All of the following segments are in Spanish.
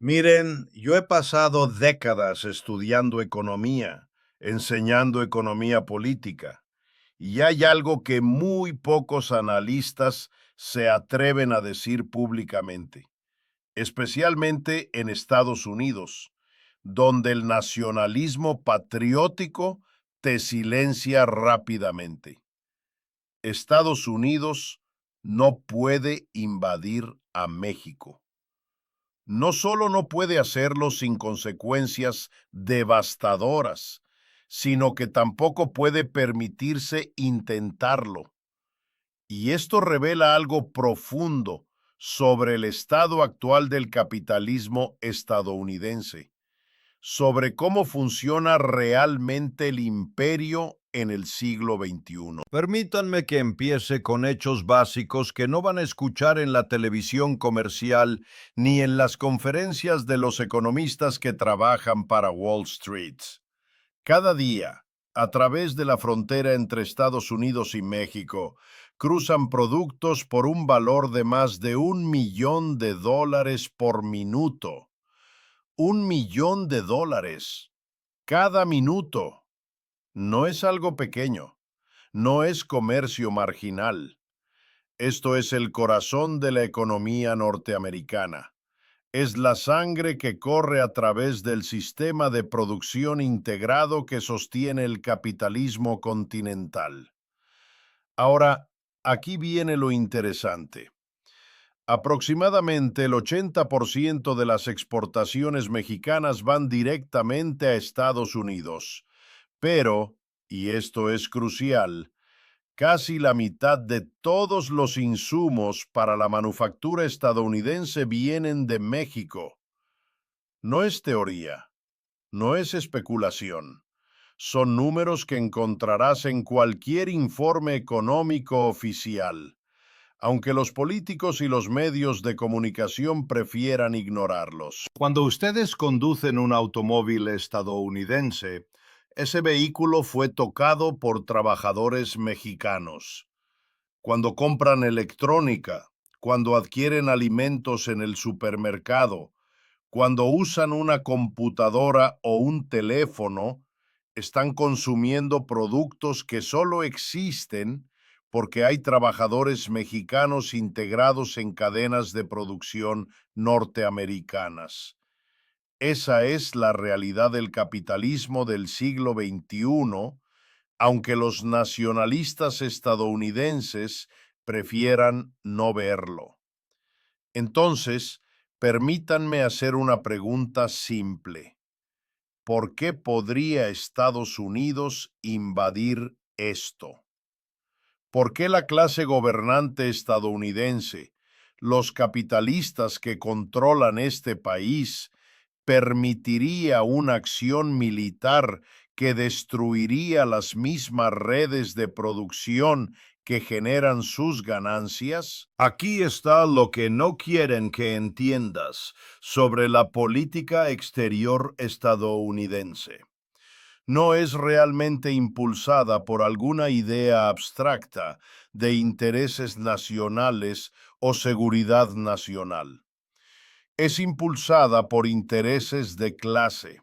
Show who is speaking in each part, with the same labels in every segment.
Speaker 1: Miren, yo he pasado décadas estudiando economía, enseñando economía política, y hay algo que muy pocos analistas se atreven a decir públicamente, especialmente en Estados Unidos, donde el nacionalismo patriótico te silencia rápidamente. Estados Unidos no puede invadir a México. No solo no puede hacerlo sin consecuencias devastadoras, sino que tampoco puede permitirse intentarlo. Y esto revela algo profundo sobre el estado actual del capitalismo estadounidense, sobre cómo funciona realmente el imperio en el siglo XXI. Permítanme que empiece con hechos básicos que no van a escuchar en la televisión comercial ni en las conferencias de los economistas que trabajan para Wall Street. Cada día, a través de la frontera entre Estados Unidos y México, cruzan productos por un valor de más de $1 millón por minuto. $1 millón cada minuto. No es algo pequeño, no es comercio marginal. Esto es el corazón de la economía norteamericana. Es la sangre que corre a través del sistema de producción integrado que sostiene el capitalismo continental. Ahora, aquí viene lo interesante. Aproximadamente el 80% de las exportaciones mexicanas van directamente a Estados Unidos, pero, y esto es crucial, casi la mitad de todos los insumos para la manufactura estadounidense vienen de México. No es teoría, no es especulación. Son números que encontrarás en cualquier informe económico oficial, aunque los políticos y los medios de comunicación prefieran ignorarlos. Cuando ustedes conducen un automóvil estadounidense, ese vehículo fue tocado por trabajadores mexicanos. Cuando compran electrónica, cuando adquieren alimentos en el supermercado, cuando usan una computadora o un teléfono, están consumiendo productos que solo existen porque hay trabajadores mexicanos integrados en cadenas de producción norteamericanas. Esa es la realidad del capitalismo del siglo XXI, aunque los nacionalistas estadounidenses prefieran no verlo. Entonces, permítanme hacer una pregunta simple. ¿Por qué podría Estados Unidos invadir esto? ¿Por qué la clase gobernante estadounidense, los capitalistas que controlan este país, permitiría una acción militar que destruiría las mismas redes de producción que generan sus ganancias? Aquí está lo que no quieren que entiendas sobre la política exterior estadounidense. No es realmente impulsada por alguna idea abstracta de intereses nacionales o seguridad nacional. Es impulsada por intereses de clase.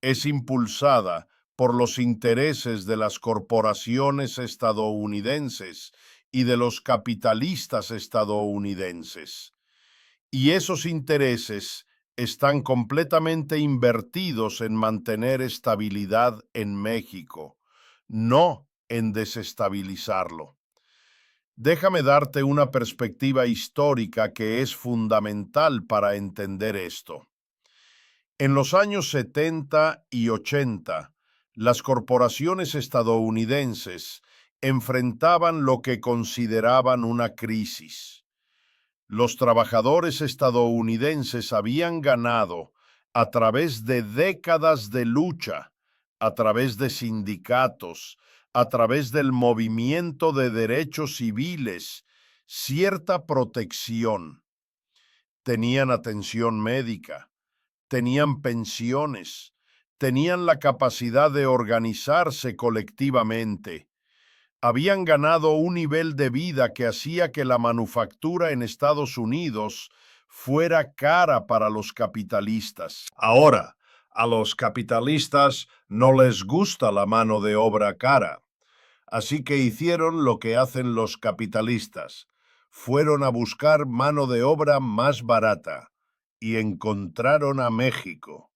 Speaker 1: Es impulsada por los intereses de las corporaciones estadounidenses y de los capitalistas estadounidenses. Y esos intereses están completamente invertidos en mantener estabilidad en México, no en desestabilizarlo. Déjame darte una perspectiva histórica que es fundamental para entender esto. En los años 70 y 80, las corporaciones estadounidenses enfrentaban lo que consideraban una crisis. Los trabajadores estadounidenses habían ganado a través de décadas de lucha, a través de sindicatos, a través del movimiento de derechos civiles, cierta protección. Tenían atención médica, tenían pensiones, tenían la capacidad de organizarse colectivamente. Habían ganado un nivel de vida que hacía que la manufactura en Estados Unidos fuera cara para los capitalistas. Ahora, a los capitalistas no les gusta la mano de obra cara. Así que hicieron lo que hacen los capitalistas. Fueron a buscar mano de obra más barata y encontraron a México.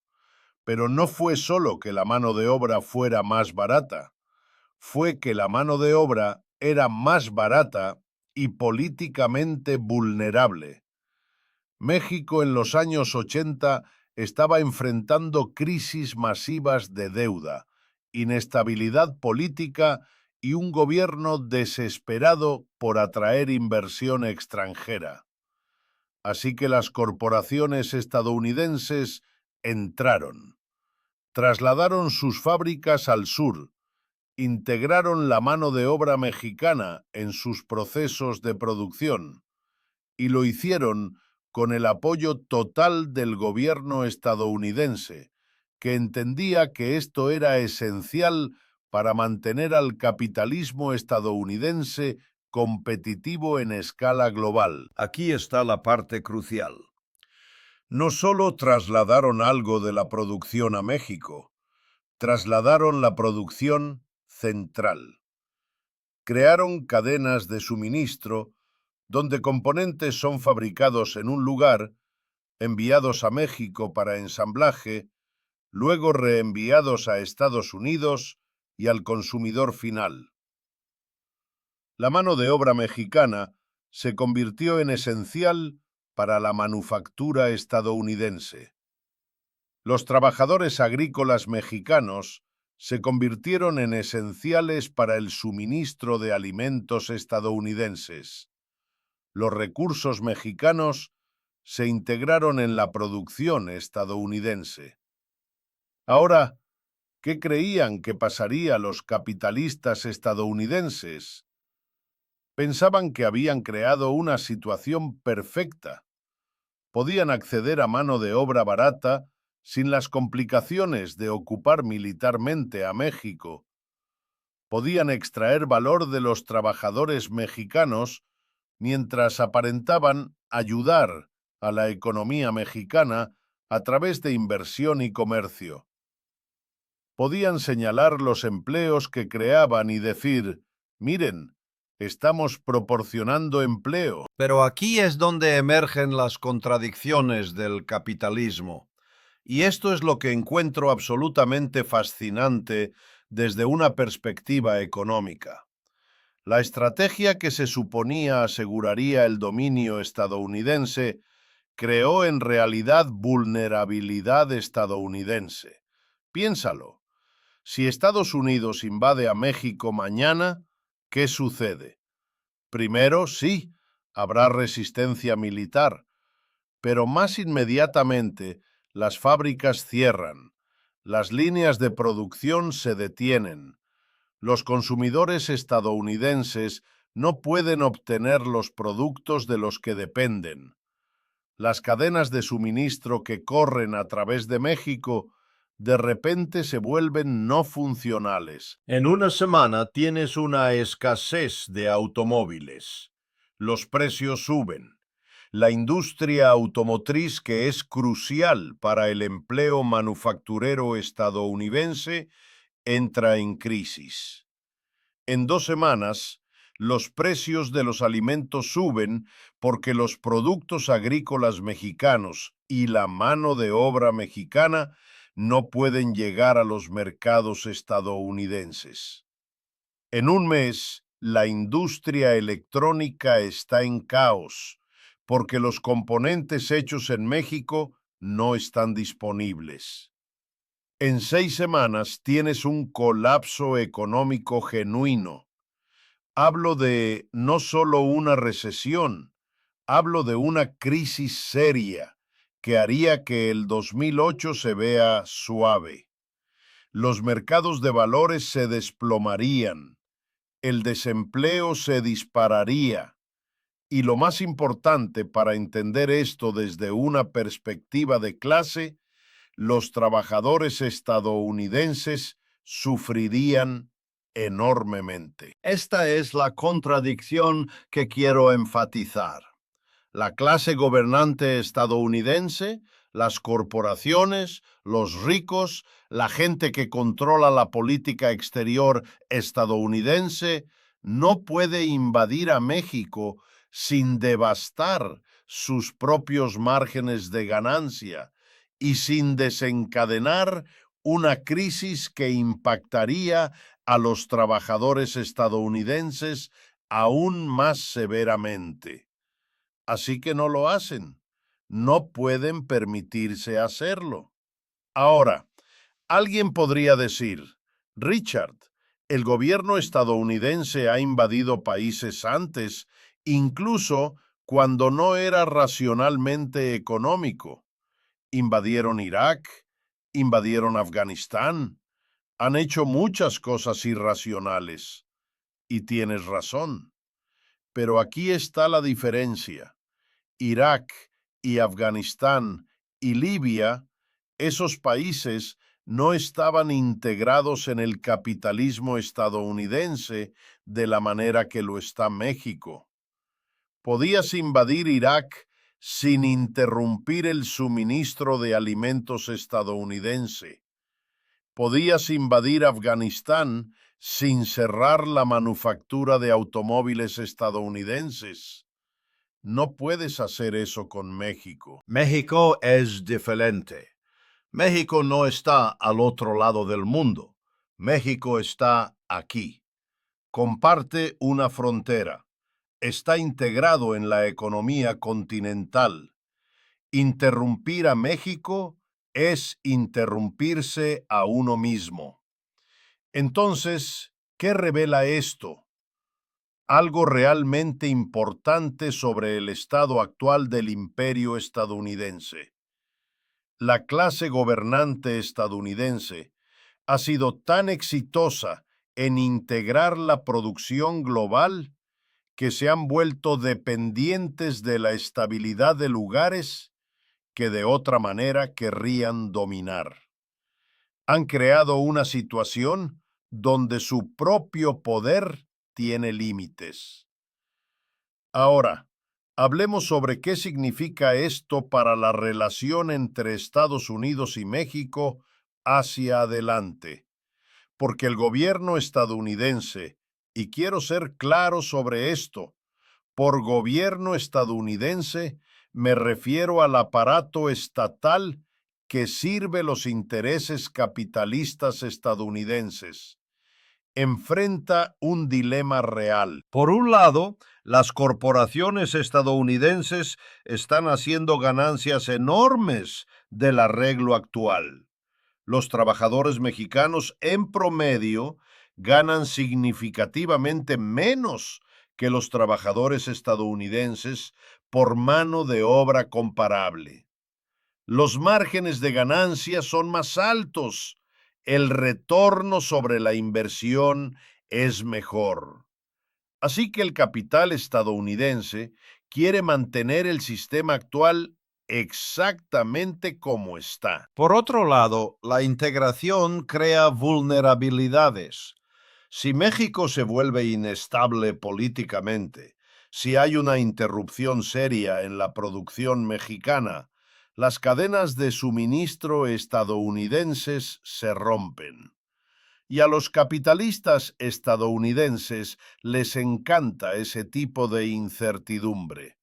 Speaker 1: Pero no fue solo que la mano de obra fuera más barata, fue que la mano de obra era más barata y políticamente vulnerable. México en los años 80 estaba enfrentando crisis masivas de deuda, inestabilidad política y un gobierno desesperado por atraer inversión extranjera. Así que las corporaciones estadounidenses entraron, trasladaron sus fábricas al sur, integraron la mano de obra mexicana en sus procesos de producción y lo hicieron con el apoyo total del gobierno estadounidense, que entendía que esto era esencial para mantener al capitalismo estadounidense competitivo en escala global. Aquí está la parte crucial. No solo trasladaron algo de la producción a México, trasladaron la producción central. Crearon cadenas de suministro donde componentes son fabricados en un lugar, enviados a México para ensamblaje, luego reenviados a Estados Unidos y al consumidor final. La mano de obra mexicana se convirtió en esencial para la manufactura estadounidense. Los trabajadores agrícolas mexicanos se convirtieron en esenciales para el suministro de alimentos estadounidenses. Los recursos mexicanos se integraron en la producción estadounidense. Ahora, ¿qué creían que pasaría a los capitalistas estadounidenses? Pensaban que habían creado una situación perfecta. Podían acceder a mano de obra barata sin las complicaciones de ocupar militarmente a México. Podían extraer valor de los trabajadores mexicanos mientras aparentaban ayudar a la economía mexicana a través de inversión y comercio. Podían señalar los empleos que creaban y decir, miren, estamos proporcionando empleo. Pero aquí es donde emergen las contradicciones del capitalismo. Y esto es lo que encuentro absolutamente fascinante desde una perspectiva económica. La estrategia que se suponía aseguraría el dominio estadounidense creó en realidad vulnerabilidad estadounidense. Piénsalo. Si Estados Unidos invade a México mañana, ¿qué sucede? Primero, sí, habrá resistencia militar, pero más inmediatamente las fábricas cierran, las líneas de producción se detienen. Los consumidores estadounidenses no pueden obtener los productos de los que dependen. Las cadenas de suministro que corren a través de México de repente se vuelven no funcionales. En una semana tienes una escasez de automóviles. Los precios suben. La industria automotriz, que es crucial para el empleo manufacturero estadounidense, entra en crisis. En 2 semanas, los precios de los alimentos suben porque los productos agrícolas mexicanos y la mano de obra mexicana no pueden llegar a los mercados estadounidenses. En un mes, la industria electrónica está en caos porque los componentes hechos en México no están disponibles. En 6 semanas tienes un colapso económico genuino. Hablo de no solo una recesión, hablo de una crisis seria que haría que el 2008 se vea suave. Los mercados de valores se desplomarían, el desempleo se dispararía. Y lo más importante para entender esto desde una perspectiva de clase, los trabajadores estadounidenses sufrirían enormemente. Esta es la contradicción que quiero enfatizar. la clase gobernante estadounidense, las corporaciones, los ricos, la gente que controla la política exterior estadounidense, no puede invadir a México sin devastar sus propios márgenes de ganancia y sin desencadenar una crisis que impactaría a los trabajadores estadounidenses aún más severamente. Así que no lo hacen. No pueden permitirse hacerlo. Ahora, alguien podría decir, Richard, el gobierno estadounidense ha invadido países antes, incluso cuando no era racionalmente económico. Invadieron Irak, invadieron Afganistán, han hecho muchas cosas irracionales. Y tienes razón. Pero aquí está la diferencia. Irak y Afganistán y Libia, esos países no estaban integrados en el capitalismo estadounidense de la manera que lo está México. Podías invadir Irak sin interrumpir el suministro de alimentos estadounidense. Podías invadir Afganistán sin cerrar la manufactura de automóviles estadounidenses. No puedes hacer eso con México.
Speaker 2: México es diferente. México no está al otro lado del mundo. México está aquí. Comparte una frontera. Está integrado en la economía continental. Interrumpir a México es interrumpirse a uno mismo. Entonces, ¿qué revela esto? Algo realmente importante sobre el estado actual del imperio estadounidense. La clase gobernante estadounidense ha sido tan exitosa en integrar la producción global que se han vuelto dependientes de la estabilidad de lugares que de otra manera querrían dominar. Han creado una situación donde su propio poder tiene límites. Ahora, hablemos sobre qué significa esto para la relación entre Estados Unidos y México hacia adelante. Porque el gobierno estadounidense, y quiero ser claro sobre esto, por gobierno estadounidense me refiero al aparato estatal que sirve los intereses capitalistas estadounidenses, enfrenta un dilema real. Por un lado, las corporaciones estadounidenses están haciendo ganancias enormes del arreglo actual. Los trabajadores mexicanos, en promedio, ganan significativamente menos que los trabajadores estadounidenses por mano de obra comparable. Los márgenes de ganancia son más altos. El retorno sobre la inversión es mejor. Así que el capital estadounidense quiere mantener el sistema actual exactamente como está.
Speaker 1: Por otro lado, la integración crea vulnerabilidades. Si México se vuelve inestable políticamente, si hay una interrupción seria en la producción mexicana, las cadenas de suministro estadounidenses se rompen. Y a los capitalistas estadounidenses les encanta ese tipo de incertidumbre.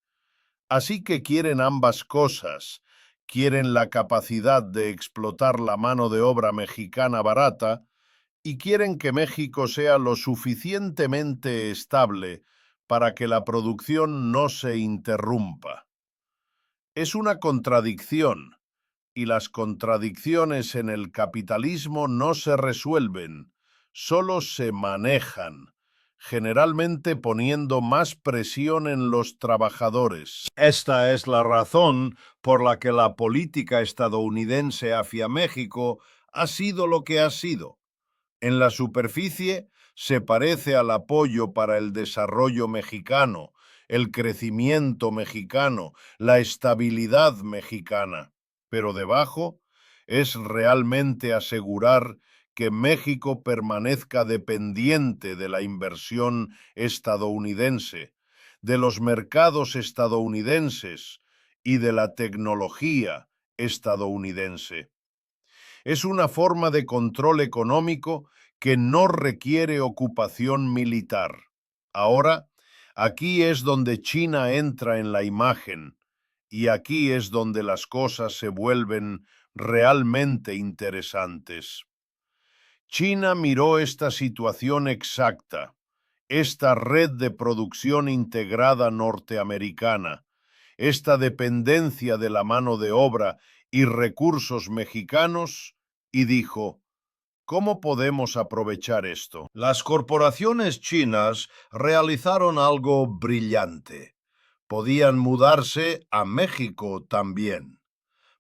Speaker 1: Así que quieren ambas cosas. Quieren la capacidad de explotar la mano de obra mexicana barata y quieren que México sea lo suficientemente estable para que la producción no se interrumpa. Es una contradicción, y las contradicciones en el capitalismo no se resuelven, solo se manejan, generalmente poniendo más presión en los trabajadores.
Speaker 2: Esta es la razón por la que la política estadounidense hacia México ha sido lo que ha sido.
Speaker 1: En la superficie se parece al apoyo para el desarrollo mexicano, el crecimiento mexicano, la estabilidad mexicana, pero debajo es realmente asegurar que México permanezca dependiente de la inversión estadounidense, de los mercados estadounidenses y de la tecnología estadounidense. Es una forma de control económico que no requiere ocupación militar. Ahora, aquí es donde China entra en la imagen, y aquí es donde las cosas se vuelven realmente interesantes. China miró esta situación exacta, esta red de producción integrada norteamericana, esta dependencia de la mano de obra y recursos mexicanos, y dijo: ¿cómo podemos aprovechar esto? Las corporaciones chinas realizaron algo brillante. Podían mudarse a México también.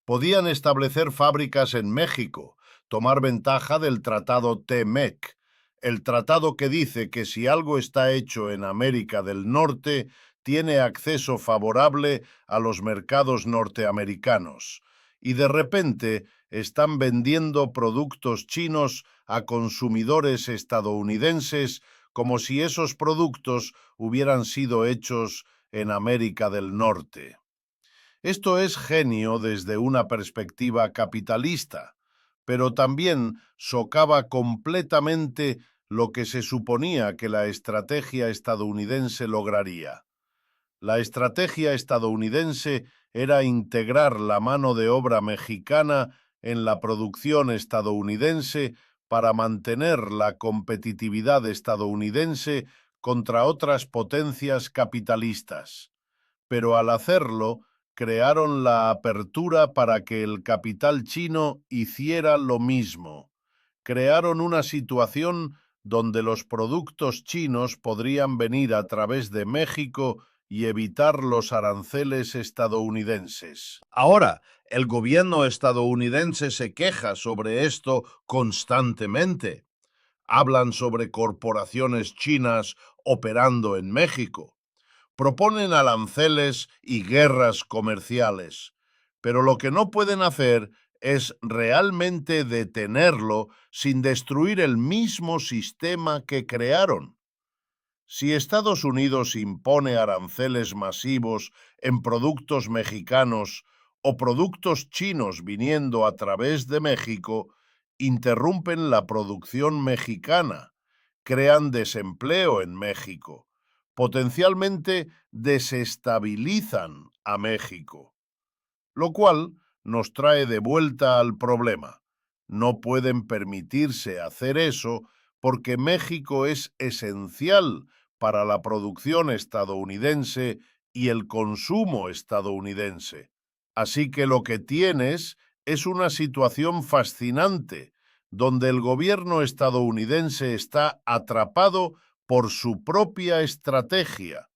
Speaker 1: Podían establecer fábricas en México, tomar ventaja del tratado TMEC, el tratado que dice que si algo está hecho en América del Norte, tiene acceso favorable a los mercados norteamericanos. Y de repente están vendiendo productos chinos a consumidores estadounidenses como si esos productos hubieran sido hechos en América del Norte. Esto es genio desde una perspectiva capitalista, pero también socava completamente lo que se suponía que la estrategia estadounidense lograría. La estrategia estadounidense era integrar la mano de obra mexicana en la producción estadounidense para mantener la competitividad estadounidense contra otras potencias capitalistas. Pero al hacerlo, crearon la apertura para que el capital chino hiciera lo mismo. Crearon una situación donde los productos chinos podrían venir a través de México y evitar los aranceles estadounidenses. Ahora, el gobierno estadounidense se queja sobre esto constantemente. Hablan sobre corporaciones chinas operando en México. Proponen aranceles y guerras comerciales, pero lo que no pueden hacer es realmente detenerlo sin destruir el mismo sistema que crearon. Si Estados Unidos impone aranceles masivos en productos mexicanos o productos chinos viniendo a través de México, interrumpen la producción mexicana, crean desempleo en México, potencialmente desestabilizan a México, lo cual nos trae de vuelta al problema. No pueden permitirse hacer eso porque México es esencial para la producción estadounidense y el consumo estadounidense. Así que lo que tienes es una situación fascinante, donde el gobierno estadounidense está atrapado por su propia estrategia.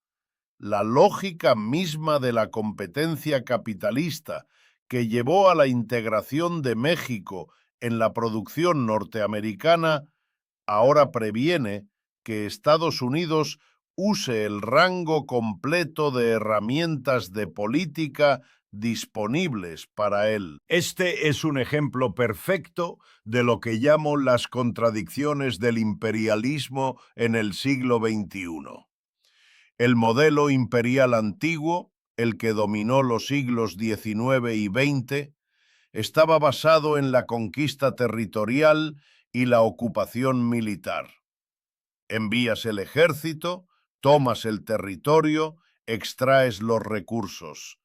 Speaker 1: La lógica misma de la competencia capitalista que llevó a la integración de México en la producción norteamericana, ahora previene que Estados Unidos use el rango completo de herramientas de política disponibles para él. Este es un ejemplo perfecto de lo que llamo las contradicciones del imperialismo en el siglo XXI. El modelo imperial antiguo, el que dominó los siglos XIX y XX, estaba basado en la conquista territorial y la ocupación militar. Envías el ejército, tomas el territorio, extraes los recursos.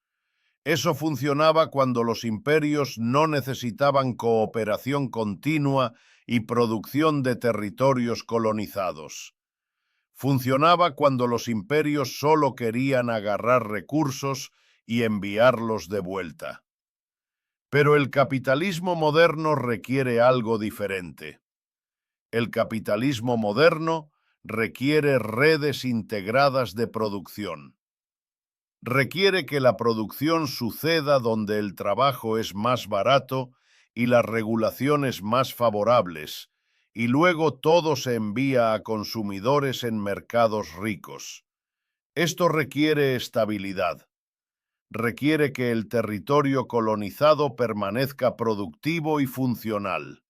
Speaker 1: Eso funcionaba cuando los imperios no necesitaban cooperación continua y producción de territorios colonizados. Funcionaba cuando los imperios solo querían agarrar recursos y enviarlos de vuelta. Pero el capitalismo moderno requiere algo diferente. El capitalismo moderno requiere redes integradas de producción. Requiere que la producción suceda donde el trabajo es más barato y las regulaciones más favorables, y luego todo se envía a consumidores en mercados ricos. Esto requiere estabilidad. Requiere que el territorio colonizado permanezca productivo y funcional.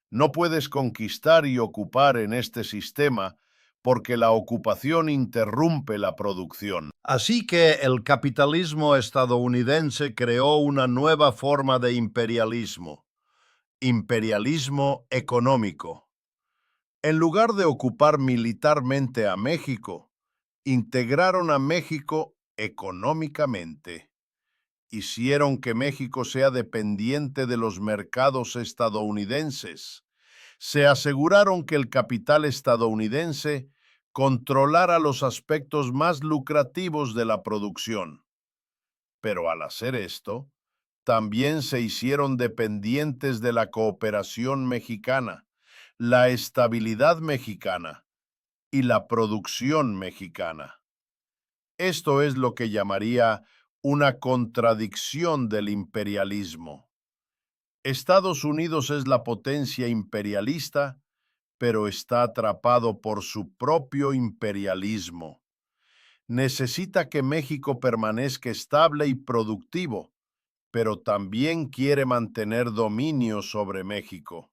Speaker 1: No puedes conquistar y ocupar en este sistema porque la ocupación interrumpe la producción.
Speaker 2: Así que el capitalismo estadounidense creó una nueva forma de imperialismo económico. En lugar de ocupar militarmente a México, integraron a México económicamente. Hicieron que México sea dependiente de los mercados estadounidenses. Se aseguraron que el capital estadounidense controlara los aspectos más lucrativos de la producción. Pero al hacer esto, también se hicieron dependientes de la cooperación mexicana, la estabilidad mexicana y la producción mexicana. Esto es lo que llamaría una contradicción del imperialismo. Estados Unidos es la potencia imperialista, pero está atrapado por su propio imperialismo. Necesita que México permanezca estable y productivo, pero también quiere mantener dominio sobre México.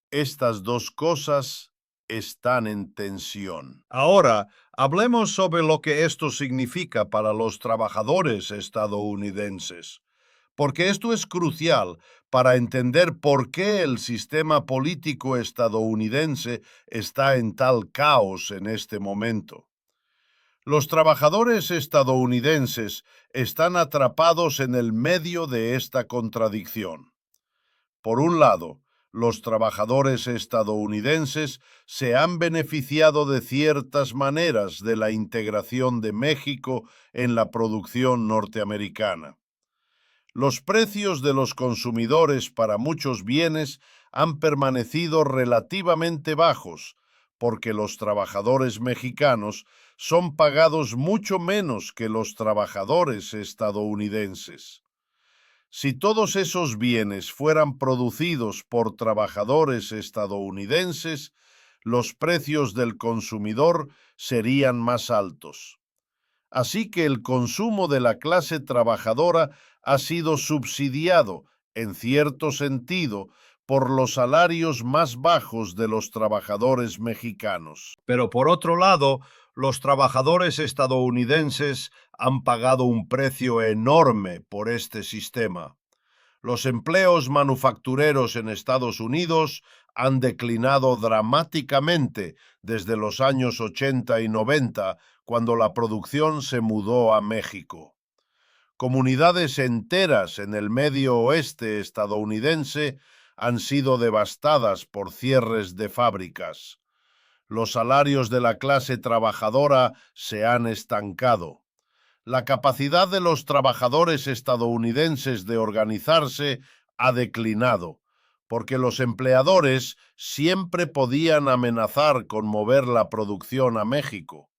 Speaker 2: Estas dos cosas están en tensión. Ahora, hablemos sobre lo que esto significa para los trabajadores estadounidenses, porque esto es crucial para entender por qué el sistema político estadounidense está en tal caos en este momento. Los trabajadores estadounidenses están atrapados en el medio de esta contradicción. Por un lado, los trabajadores estadounidenses se han beneficiado de ciertas maneras de la integración de México en la producción norteamericana. Los precios de los consumidores para muchos bienes han permanecido relativamente bajos, porque los trabajadores mexicanos son pagados mucho menos que los trabajadores estadounidenses. Si todos esos bienes fueran producidos por trabajadores estadounidenses, los precios del consumidor serían más altos. Así que el consumo de la clase trabajadora ha sido subsidiado, en cierto sentido, por los salarios más bajos de los trabajadores mexicanos. Pero por otro lado, los trabajadores estadounidenses han pagado un precio enorme por este sistema. Los empleos manufactureros en Estados Unidos han declinado dramáticamente desde los años 80 y 90, cuando la producción se mudó a México. Comunidades enteras en el medio oeste estadounidense han sido devastadas por cierres de fábricas. Los salarios de la clase trabajadora se han estancado. La capacidad de los trabajadores estadounidenses de organizarse ha declinado, porque los empleadores siempre podían amenazar con mover la producción a México.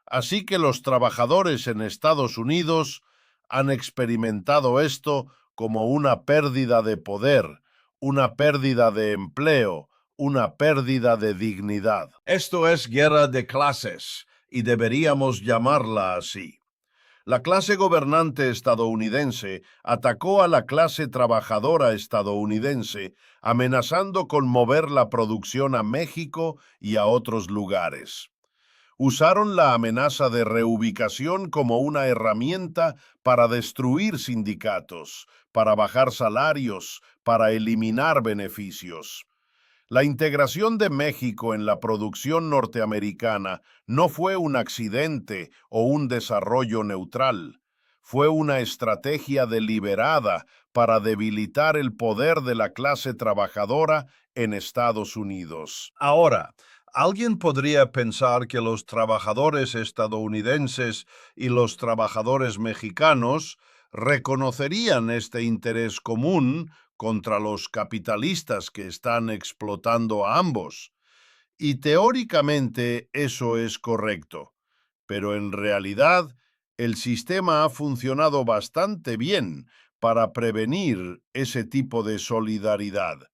Speaker 2: Así que los trabajadores en Estados Unidos han experimentado esto como una pérdida de poder, una pérdida de empleo, una pérdida de dignidad. Esto es guerra de clases, y deberíamos llamarla así. La clase gobernante estadounidense atacó a la clase trabajadora estadounidense, amenazando con mover la producción a México y a otros lugares. Usaron la amenaza de reubicación como una herramienta para destruir sindicatos, para bajar salarios, para eliminar beneficios. La integración de México en la producción norteamericana no fue un accidente o un desarrollo neutral. Fue una estrategia deliberada para debilitar el poder de la clase trabajadora en Estados Unidos. Ahora, alguien podría pensar que los trabajadores estadounidenses y los trabajadores mexicanos reconocerían este interés común contra los capitalistas que están explotando a ambos. Y teóricamente eso es correcto, pero en realidad el sistema ha funcionado bastante bien para prevenir ese tipo de solidaridad.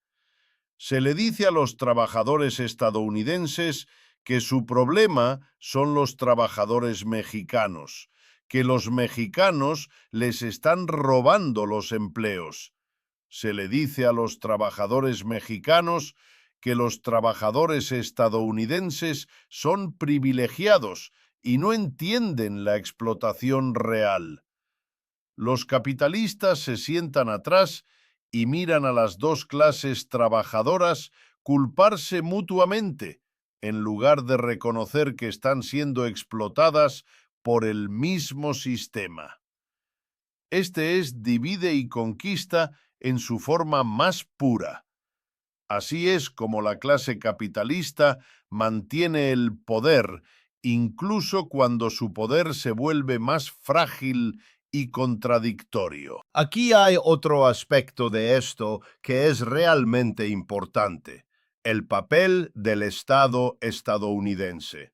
Speaker 2: Se le dice a los trabajadores estadounidenses que su problema son los trabajadores mexicanos, que los mexicanos les están robando los empleos. Se le dice a los trabajadores mexicanos
Speaker 1: que los trabajadores estadounidenses son privilegiados y no entienden la explotación real. Los capitalistas se sientan atrás y miran a las dos clases trabajadoras culparse mutuamente, en lugar de reconocer que están siendo explotadas por el mismo sistema. Este es divide y conquista en su forma más pura. Así es como la clase capitalista mantiene el poder, incluso cuando su poder se vuelve más frágil y contradictorio. Aquí hay otro aspecto de esto que es realmente importante: el papel del Estado estadounidense.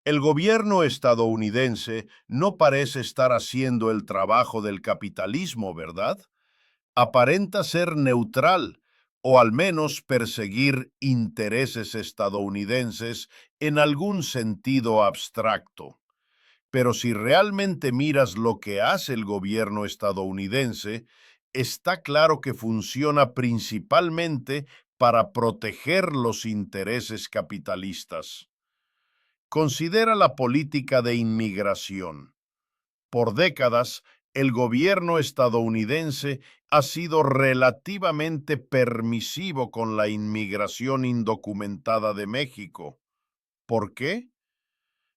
Speaker 1: El gobierno estadounidense no parece estar haciendo el trabajo del capitalismo, ¿verdad? Aparenta ser neutral, o al menos perseguir intereses estadounidenses en algún sentido abstracto. Pero si realmente miras lo que hace el gobierno estadounidense, está claro que funciona principalmente para proteger los intereses capitalistas. Considera la política de inmigración. Por décadas, el gobierno estadounidense ha sido relativamente permisivo con la inmigración indocumentada de México. ¿Por qué?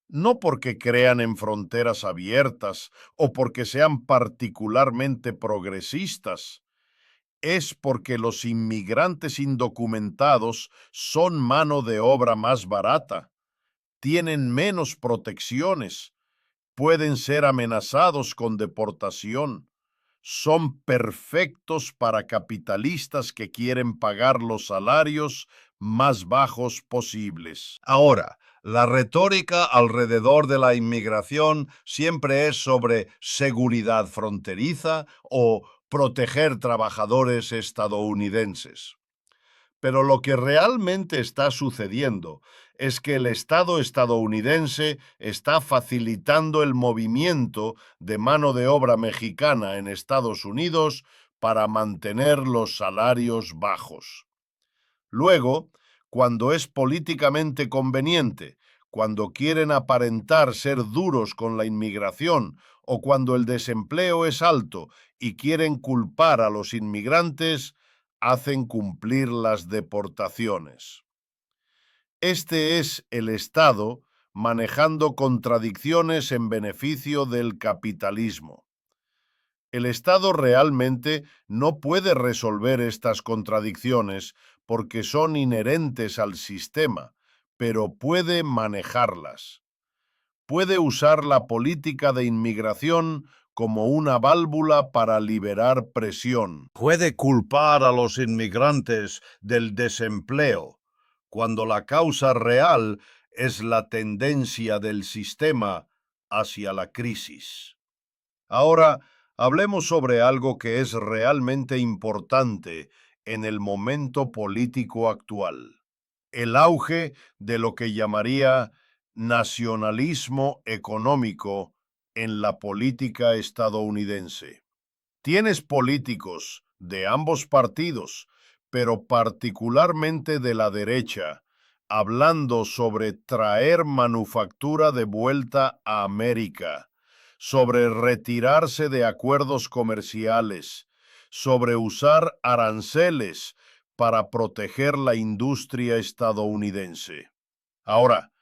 Speaker 1: No porque crean en fronteras abiertas o porque sean particularmente progresistas. Es porque los inmigrantes indocumentados son mano de obra más barata, tienen menos protecciones, pueden ser amenazados con deportación. Son perfectos para capitalistas que quieren pagar los salarios más bajos posibles. Ahora, la retórica alrededor de la inmigración siempre es sobre seguridad fronteriza o proteger trabajadores estadounidenses. Pero lo que realmente está sucediendo es que el Estado estadounidense está facilitando el movimiento de mano de obra mexicana en Estados Unidos para mantener los salarios bajos. Luego, cuando es políticamente conveniente, cuando quieren aparentar ser duros con la inmigración o cuando el desempleo es alto y quieren culpar a los inmigrantes, hacen cumplir las deportaciones. Este es el Estado manejando contradicciones en beneficio del capitalismo. El Estado realmente no puede resolver estas contradicciones porque son inherentes al sistema, pero puede manejarlas. Puede usar la política de inmigración como una válvula para liberar presión. Puede culpar a los inmigrantes del desempleo, cuando la causa real es la tendencia del sistema hacia la crisis. Ahora, hablemos sobre algo que es realmente importante en el momento político actual: el auge de lo que llamaría nacionalismo económico en la política estadounidense. Tienes políticos de ambos partidos, pero particularmente de la derecha, hablando sobre traer manufactura de vuelta a América, sobre retirarse de acuerdos comerciales, sobre usar aranceles para proteger la industria estadounidense. Ahora,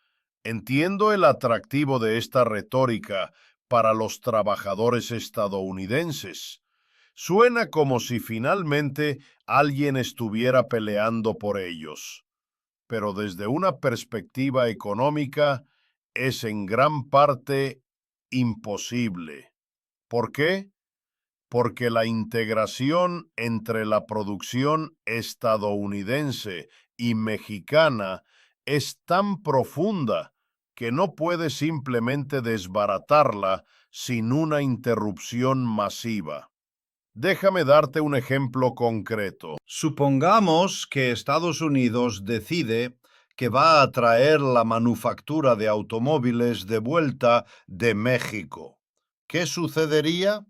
Speaker 1: entiendo el atractivo de esta retórica para los trabajadores estadounidenses. Suena como si finalmente alguien estuviera peleando por ellos, pero desde una perspectiva económica es en gran parte imposible. ¿Por qué? Porque la integración entre la producción estadounidense y mexicana es tan profunda que no puede simplemente desbaratarla sin una interrupción masiva. Déjame darte un ejemplo concreto. Supongamos que Estados Unidos decide que va a traer la manufactura de automóviles de vuelta de México. ¿Qué sucedería?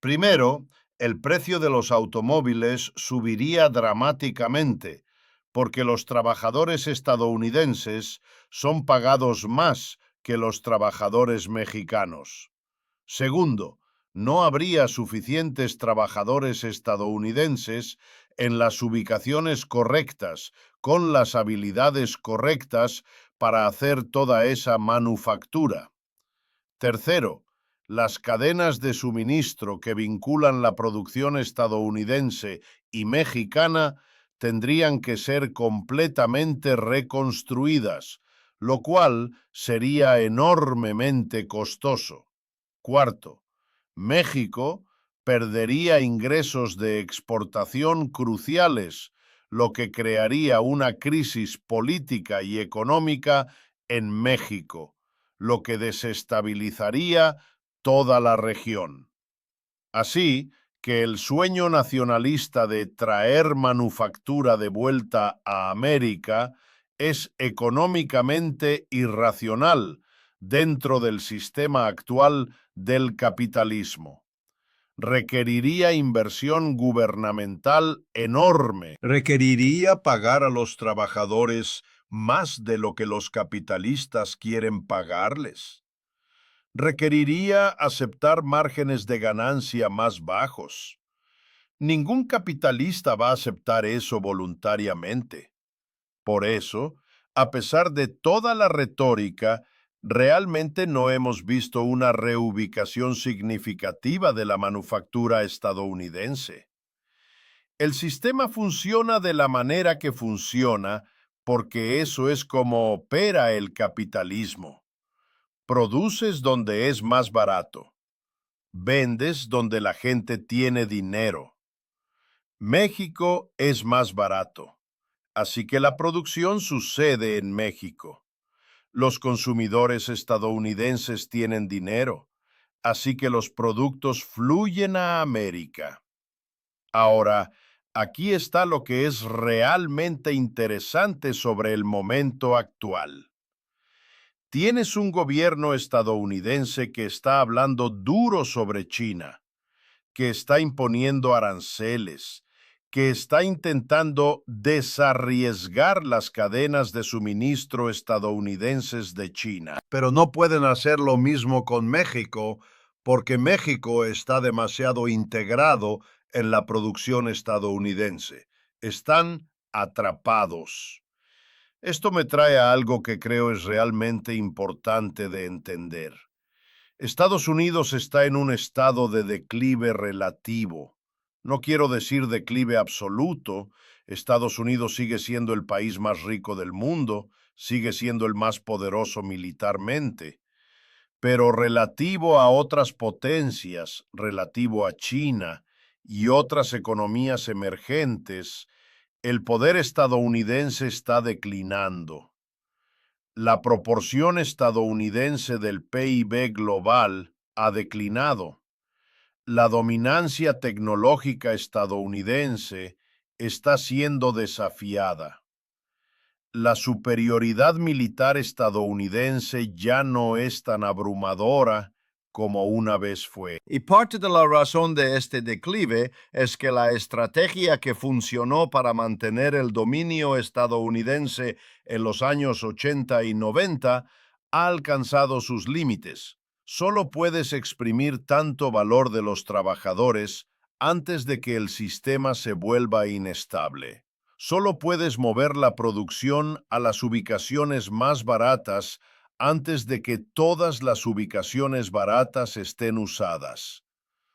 Speaker 1: Primero, el precio de los automóviles subiría dramáticamente, porque los trabajadores estadounidenses son pagados más que los trabajadores mexicanos. Segundo, no habría suficientes trabajadores estadounidenses en las ubicaciones correctas, con las habilidades correctas para hacer toda esa manufactura. Tercero, las cadenas de suministro que vinculan la producción estadounidense y mexicana tendrían que ser completamente reconstruidas, lo cual sería enormemente costoso. Cuarto, México perdería ingresos de exportación cruciales, lo que crearía una crisis política y económica en México, lo que desestabilizaría toda la región. Así que el sueño nacionalista de traer manufactura de vuelta a América es económicamente irracional dentro del sistema actual del capitalismo. Requeriría inversión gubernamental enorme. Requeriría pagar a los trabajadores más de lo que los capitalistas quieren pagarles. Requeriría aceptar márgenes de ganancia más bajos. Ningún capitalista va a aceptar eso voluntariamente. Por eso, a pesar de toda la retórica, realmente no hemos visto una reubicación significativa de la manufactura estadounidense. El sistema funciona de la manera que funciona porque eso es como opera el capitalismo. Produces donde es más barato. Vendes donde la gente tiene dinero. México es más barato, así que la producción sucede en México. Los consumidores estadounidenses tienen dinero, así que los productos fluyen a América. Ahora, aquí está lo que es realmente interesante sobre el momento actual. Tienes un gobierno estadounidense que está hablando duro sobre China, que está imponiendo aranceles, que está intentando desarriesgar las cadenas de suministro estadounidenses de China. Pero no pueden hacer lo mismo con México, porque México está demasiado integrado en la producción estadounidense. Están atrapados. Esto me trae a algo que creo es realmente importante de entender. Estados Unidos está en un estado de declive relativo. No quiero decir declive absoluto. Estados Unidos sigue siendo el país más rico del mundo, sigue siendo el más poderoso militarmente, pero relativo a otras potencias, relativo a China y otras economías emergentes, el poder estadounidense está declinando. La proporción estadounidense del PIB global ha declinado. La dominancia tecnológica estadounidense está siendo desafiada. La superioridad militar estadounidense ya no es tan abrumadora como una vez fue. Y parte de la razón de este declive es que la estrategia que funcionó para mantener el dominio estadounidense en los años 80 y 90 ha alcanzado sus límites. Solo puedes exprimir tanto valor de los trabajadores antes de que el sistema se vuelva inestable. Solo puedes mover la producción a las ubicaciones más baratas antes de que todas las ubicaciones baratas estén usadas.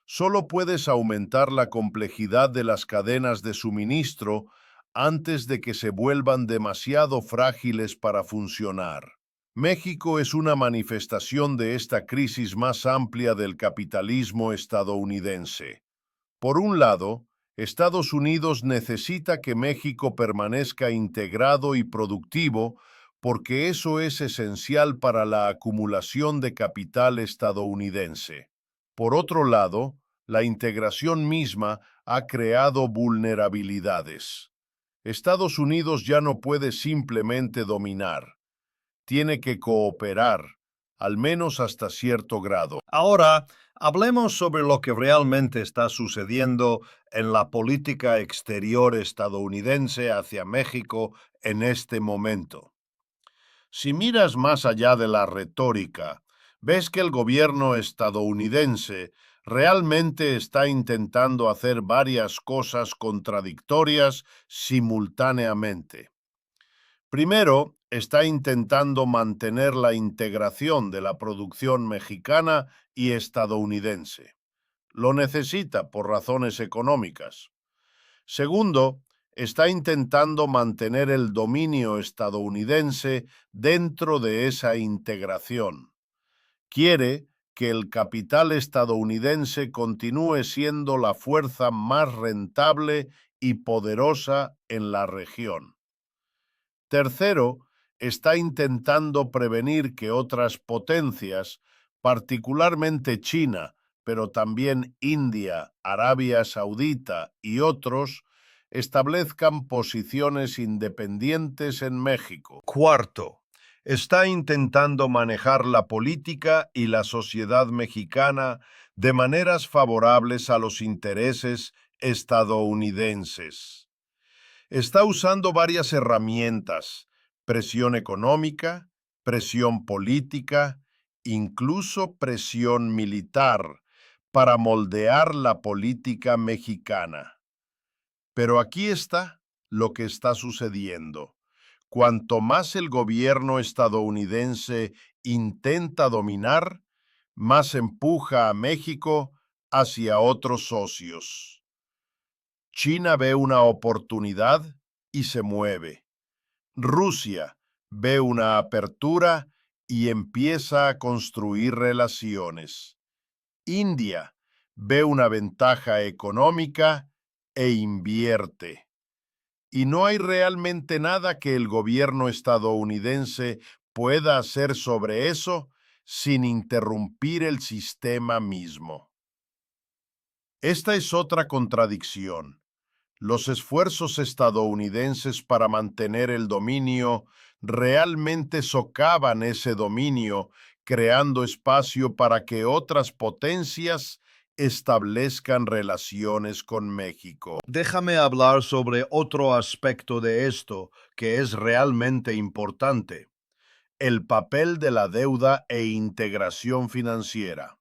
Speaker 1: Solo puedes aumentar la complejidad de las cadenas de suministro antes de que se vuelvan demasiado frágiles para funcionar. México es una manifestación de esta crisis más amplia del capitalismo estadounidense. Por un lado, Estados Unidos necesita que México permanezca integrado y productivo porque eso es esencial para la acumulación de capital estadounidense. Por otro lado, la integración misma ha creado vulnerabilidades. Estados Unidos ya no puede simplemente dominar. Tiene que cooperar, al menos hasta cierto grado.
Speaker 2: Ahora, hablemos sobre lo que realmente está sucediendo en la política exterior estadounidense hacia México en este momento.
Speaker 1: Si miras más allá de la retórica, ves que el gobierno estadounidense realmente está intentando hacer varias cosas contradictorias simultáneamente. Primero, está intentando mantener la integración de la producción mexicana y estadounidense. Lo necesita por razones económicas. Segundo, está intentando mantener el dominio estadounidense dentro de esa integración. Quiere que el capital estadounidense continúe siendo la fuerza más rentable y poderosa en la región. Tercero, está intentando prevenir que otras potencias, particularmente China, pero también India, Arabia Saudita y otros, establezcan posiciones independientes en México.
Speaker 2: Cuarto, está intentando manejar la política y la sociedad mexicana de maneras favorables a los intereses estadounidenses. Está usando varias herramientas: presión económica, presión política, incluso presión militar, para moldear la política mexicana. Pero aquí está lo que está sucediendo. Cuanto más el gobierno estadounidense intenta dominar, más empuja a México hacia otros socios. China ve una oportunidad y se mueve. Rusia ve una apertura y empieza a construir relaciones. India ve una ventaja económica e invierte. Y no hay realmente nada que el gobierno estadounidense pueda hacer sobre eso sin interrumpir el sistema mismo. Esta es otra contradicción. Los esfuerzos estadounidenses para mantener el dominio realmente socavan ese dominio, creando espacio para que otras potencias establezcan relaciones con México. Déjame hablar sobre otro aspecto de esto que es realmente importante: el papel de la deuda e integración financiera.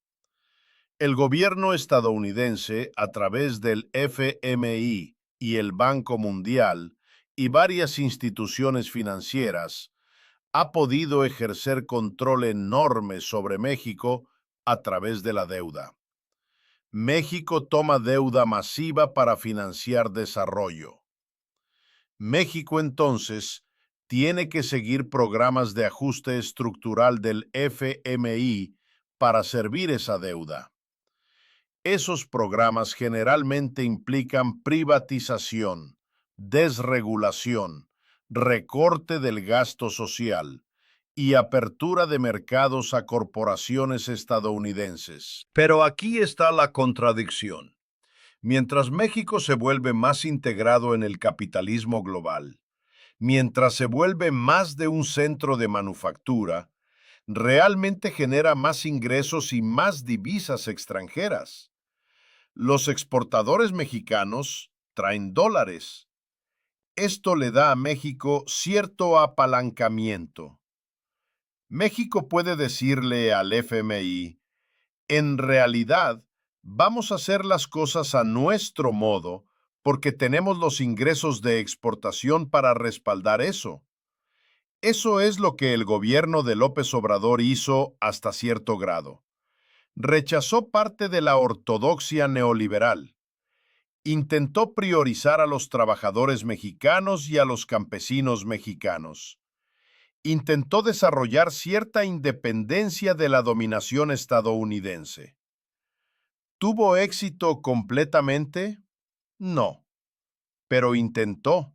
Speaker 2: El gobierno estadounidense, a través del FMI y el Banco Mundial y varias instituciones financieras, ha podido ejercer control enorme sobre México a través de la deuda. México toma deuda masiva para financiar desarrollo. México entonces tiene que seguir programas de ajuste estructural del FMI para servir esa deuda. Esos programas generalmente implican privatización, desregulación, recorte del gasto social y apertura de mercados a corporaciones estadounidenses. Pero aquí está la contradicción. Mientras México se vuelve más integrado en el capitalismo global, mientras se vuelve más de un centro de manufactura, realmente genera más ingresos y más divisas extranjeras. Los exportadores mexicanos traen dólares. Esto le da a México cierto apalancamiento. México puede decirle al FMI: en realidad, vamos a hacer las cosas a nuestro modo porque tenemos los ingresos de exportación para respaldar eso. Eso es lo que el gobierno de López Obrador hizo hasta cierto grado. Rechazó parte de la ortodoxia neoliberal. Intentó priorizar a los trabajadores mexicanos y a los campesinos mexicanos. Intentó desarrollar cierta independencia de la dominación estadounidense. ¿Tuvo éxito completamente? No, pero intentó,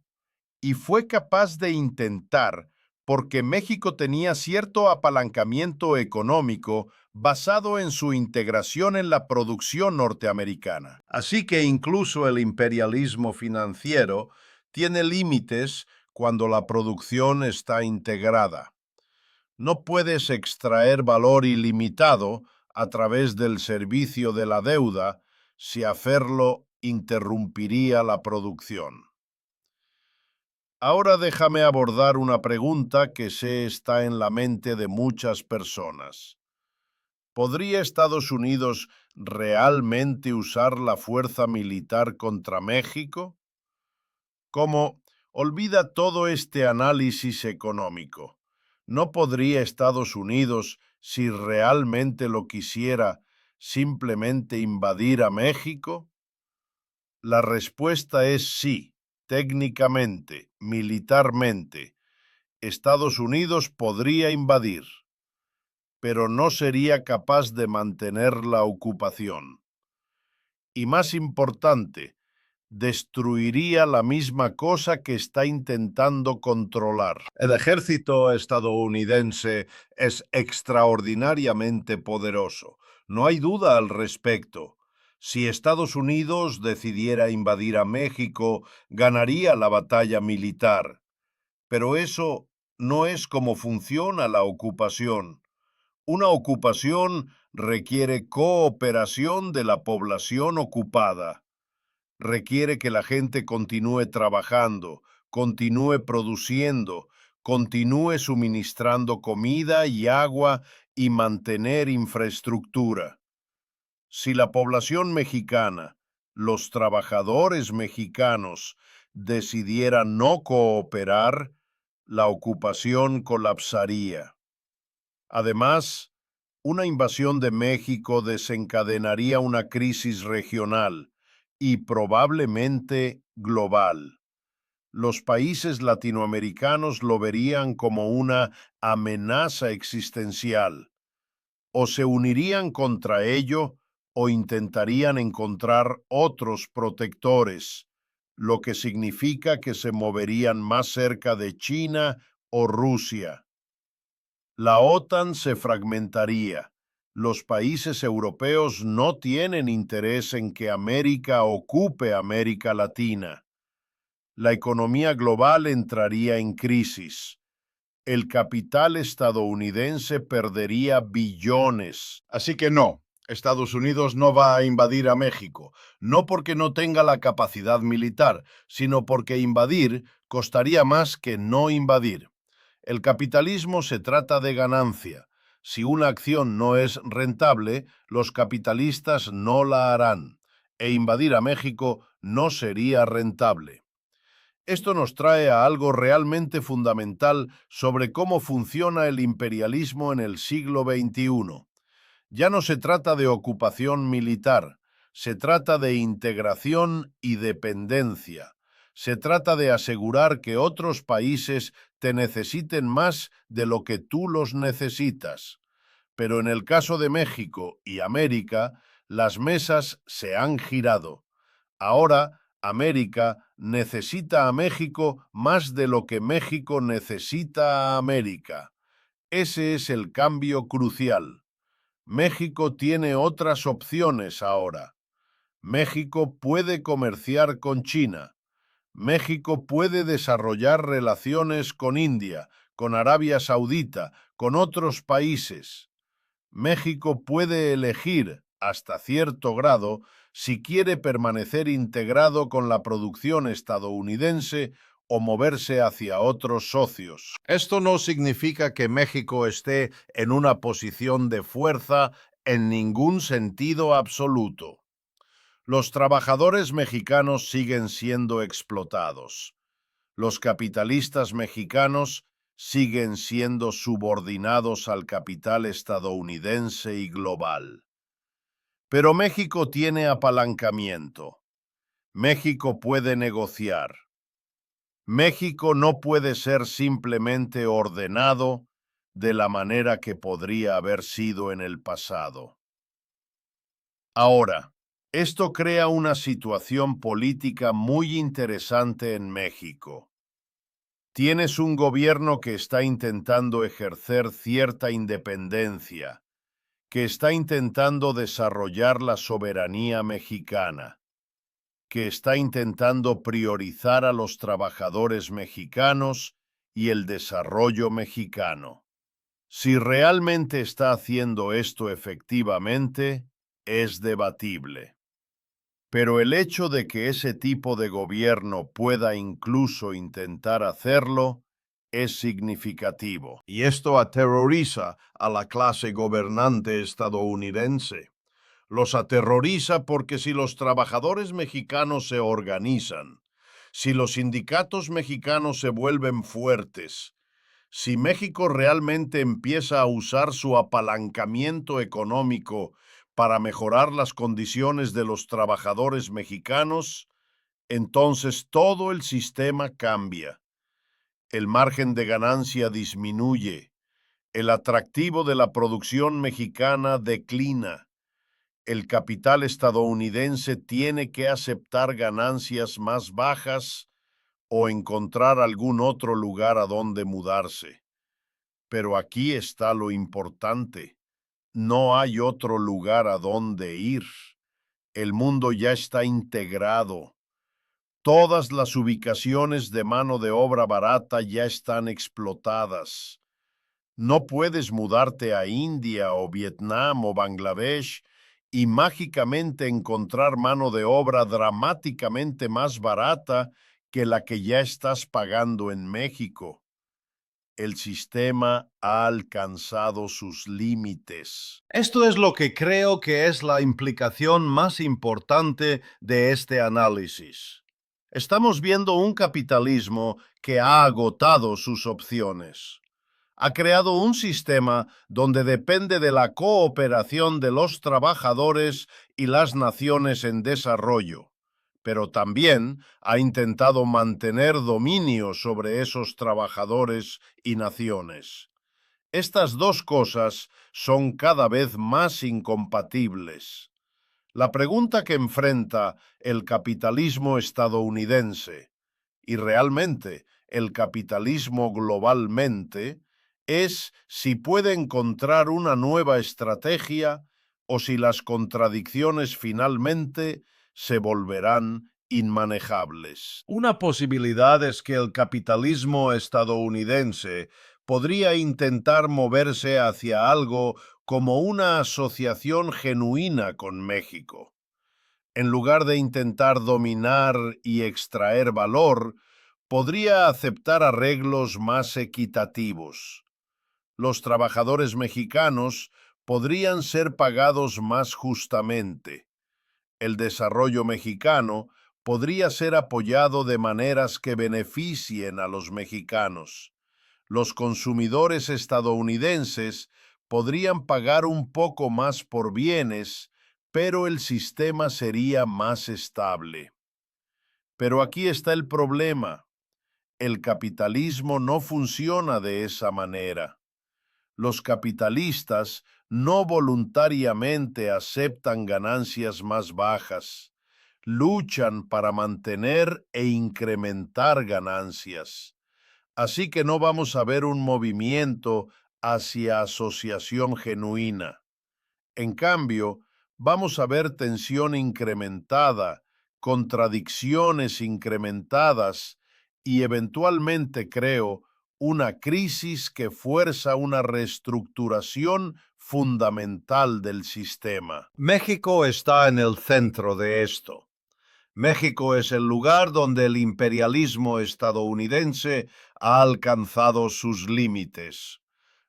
Speaker 2: y fue capaz de intentar porque México tenía cierto apalancamiento económico basado en su integración en la producción norteamericana. Así que incluso el imperialismo financiero tiene límites cuando la producción está integrada.
Speaker 1: No puedes extraer valor ilimitado a través del servicio de la deuda si hacerlo interrumpiría la producción. Ahora déjame abordar una pregunta que sé está en la mente de muchas personas. ¿Podría Estados Unidos realmente usar la fuerza militar contra México? Como olvida todo este análisis económico. ¿No podría Estados Unidos, si realmente lo quisiera, simplemente invadir a México? La respuesta es sí, técnicamente, militarmente. Estados Unidos podría invadir, pero no sería capaz de mantener la ocupación. Y más importante, destruiría la misma cosa que está intentando controlar.
Speaker 2: El ejército estadounidense es extraordinariamente poderoso. No hay duda al respecto. Si Estados Unidos decidiera invadir a México, ganaría la batalla militar. Pero eso no es como funciona la ocupación. Una ocupación requiere cooperación de la población ocupada. Requiere que la gente continúe trabajando, continúe produciendo, continúe suministrando comida y agua y mantener infraestructura. Si la población mexicana, los trabajadores mexicanos, decidieran no cooperar, la ocupación colapsaría. Además, una invasión de México desencadenaría una crisis regional y probablemente global. Los países latinoamericanos lo verían como una amenaza existencial. O se unirían contra ello o intentarían encontrar otros protectores, lo que significa que se moverían más cerca de China o Rusia. La OTAN se fragmentaría. Los países europeos no tienen interés en que América ocupe América Latina. La economía global entraría en crisis. El capital estadounidense perdería billones. Así que no, Estados Unidos no va a invadir a México, no porque no tenga la capacidad militar, sino porque invadir costaría más que no invadir. El capitalismo se trata de ganancia. Si una acción no es rentable, los capitalistas no la harán, e invadir a México no sería rentable. Esto nos trae a algo realmente fundamental sobre cómo funciona el imperialismo en el siglo XXI. Ya no se trata de ocupación militar, se trata de integración y dependencia. Se trata de asegurar que otros países te necesiten más de lo que tú los necesitas. Pero en el caso de México y América, las mesas se han girado. Ahora, América necesita a México más de lo que México necesita a América. Ese es el cambio crucial. México tiene otras opciones ahora. México puede comerciar con China. México puede desarrollar relaciones con India, con Arabia Saudita, con otros países. México puede elegir, hasta cierto grado, si quiere permanecer integrado con la producción estadounidense o moverse hacia otros socios. Esto no significa que México esté en una posición de fuerza en ningún sentido absoluto. Los trabajadores mexicanos siguen siendo explotados. Los capitalistas mexicanos siguen siendo subordinados al capital estadounidense y global. Pero México tiene apalancamiento. México puede negociar. México no puede ser simplemente ordenado de la manera que podría haber sido en el pasado. Ahora, esto crea una situación política muy interesante en México. Tienes un gobierno que está intentando ejercer cierta independencia, que está intentando desarrollar la soberanía mexicana, que está intentando priorizar a los trabajadores mexicanos y el desarrollo mexicano.
Speaker 1: Si realmente está haciendo esto efectivamente, es debatible. Pero el hecho de que ese tipo de gobierno pueda incluso intentar hacerlo es significativo.
Speaker 2: Y esto aterroriza a la clase gobernante estadounidense. Los aterroriza porque si los trabajadores mexicanos se organizan, si los sindicatos mexicanos se vuelven fuertes, si México realmente empieza a usar su apalancamiento económico para mejorar las condiciones de los trabajadores mexicanos, entonces todo el sistema cambia. El margen de ganancia disminuye, el atractivo de la producción mexicana declina, el capital estadounidense tiene que aceptar ganancias más bajas o encontrar algún otro lugar a donde mudarse. Pero aquí está lo importante. No hay otro lugar a donde ir. El mundo ya está integrado. Todas las ubicaciones de mano de obra barata ya están explotadas. No puedes mudarte a India o Vietnam o Bangladesh y mágicamente encontrar mano de obra dramáticamente más barata que la que ya estás pagando en México. El sistema ha alcanzado sus límites. Esto es lo que creo que es la implicación más importante de este análisis. Estamos viendo un capitalismo que ha agotado sus opciones. Ha creado un sistema donde depende de la cooperación de los trabajadores y las naciones en desarrollo, pero también ha intentado mantener dominio sobre esos trabajadores y naciones. Estas dos cosas son cada vez más incompatibles. La pregunta que enfrenta el capitalismo estadounidense y realmente el capitalismo globalmente es si puede encontrar una nueva estrategia o si las contradicciones finalmente se volverán inmanejables. Una posibilidad es que el capitalismo estadounidense podría intentar moverse hacia algo como una asociación genuina con México. En lugar de intentar dominar y extraer valor, podría aceptar arreglos más equitativos. Los trabajadores mexicanos podrían ser pagados más justamente. El desarrollo mexicano podría ser apoyado de maneras que beneficien a los mexicanos. Los consumidores estadounidenses podrían pagar un poco más por bienes, pero el sistema sería más estable. Pero aquí está el problema. El capitalismo no funciona de esa manera. Los capitalistas no voluntariamente aceptan ganancias más bajas. Luchan para mantener e incrementar ganancias. Así que no vamos a ver un movimiento hacia asociación genuina. En cambio, vamos a ver tensión incrementada, contradicciones incrementadas y eventualmente, creo, una crisis que fuerza una reestructuración fundamental del sistema. México está en el centro de esto. México es el lugar donde el imperialismo estadounidense ha alcanzado sus límites.